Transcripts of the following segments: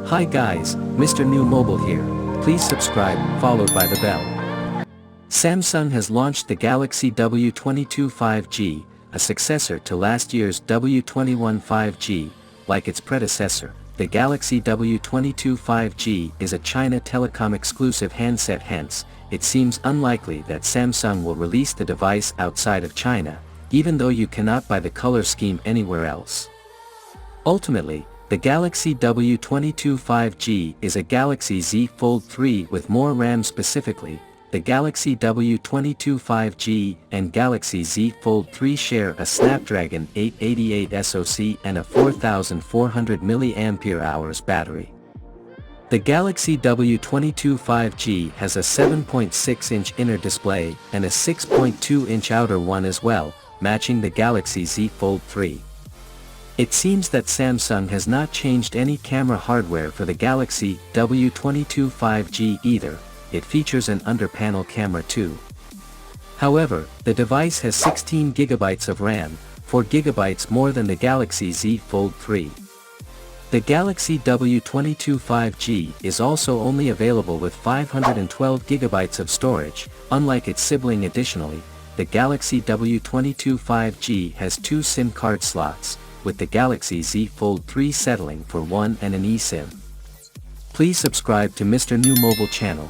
Hi guys, Mrnewmobile here. Please subscribe, followed by the bell. Samsung has launched the Galaxy W22 5G, a successor to last year's W21 5G. Like its predecessor, the Galaxy W22 5G is a China Telecom exclusive handset, hence, it seems unlikely that Samsung will release the device outside of China, even though you cannot buy the color scheme anywhere else. Ultimately, the Galaxy W22 5G is a Galaxy Z Fold 3 with more RAM. Specifically, the Galaxy W22 5G and Galaxy Z Fold 3 share a Snapdragon 888 SoC and a 4400 mAh battery. The Galaxy W22 5G has a 7.6-inch inner display and a 6.2-inch outer one as well, matching the Galaxy Z Fold 3. It seems that Samsung has not changed any camera hardware for the Galaxy W22 5G either. It features an under-panel camera too. However, the device has 16GB of RAM, 4GB more than the Galaxy Z Fold 3. The Galaxy W22 5G is also only available with 512GB of storage, unlike its sibling. Additionally, the Galaxy W22 5G has 2 SIM card slots, with the Galaxy Z Fold 3 settling for 1 and an eSIM. Please subscribe to Mrnewmobile channel.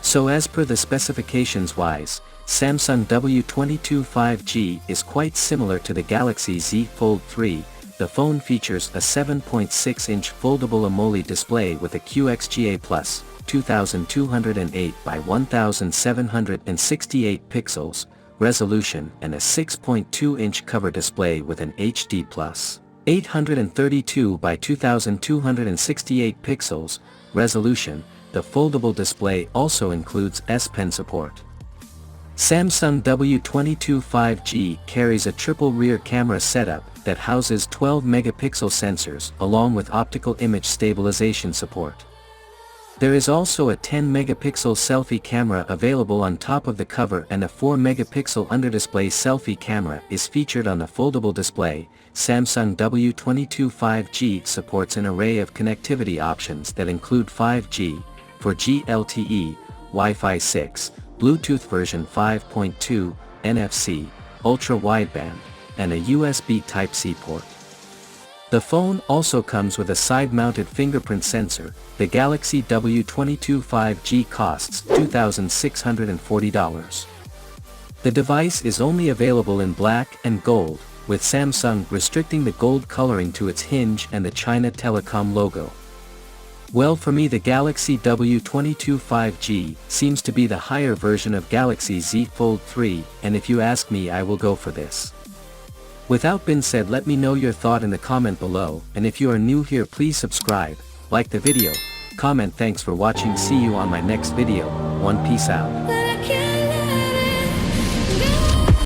So as per the specifications wise, Samsung W22 5G is quite similar to the Galaxy Z Fold 3. The phone features a 7.6-inch foldable AMOLED display with a QXGA Plus, 2208 by 1768 pixels, resolution and a 6.2-inch cover display with an HD Plus, 832 by 2268 pixels, resolution. The foldable display also includes S Pen support. Samsung W22 5G carries a triple rear camera setup that houses 12-megapixel sensors along with optical image stabilization support. There is also a 10-megapixel selfie camera available on top of the cover, and a 4-megapixel under-display selfie camera is featured on the foldable display. Samsung W22 5G supports an array of connectivity options that include 5G, 4G LTE, Wi-Fi 6, Bluetooth version 5.2, NFC, ultra-wideband, and a USB Type-C port. The phone also comes with a side-mounted fingerprint sensor. The Galaxy W22 5G costs $2,640. The device is only available in black and gold, with Samsung restricting the gold coloring to its hinge and the China Telecom logo. Well, for me the Galaxy W22 5G seems to be the higher version of Galaxy Z Fold 3, and if you ask me, I will go for this. Without being said, let me know your thought in the comment below, and if you are new here, please subscribe, like the video, comment. Thanks for watching. See you on my next video. Peace out.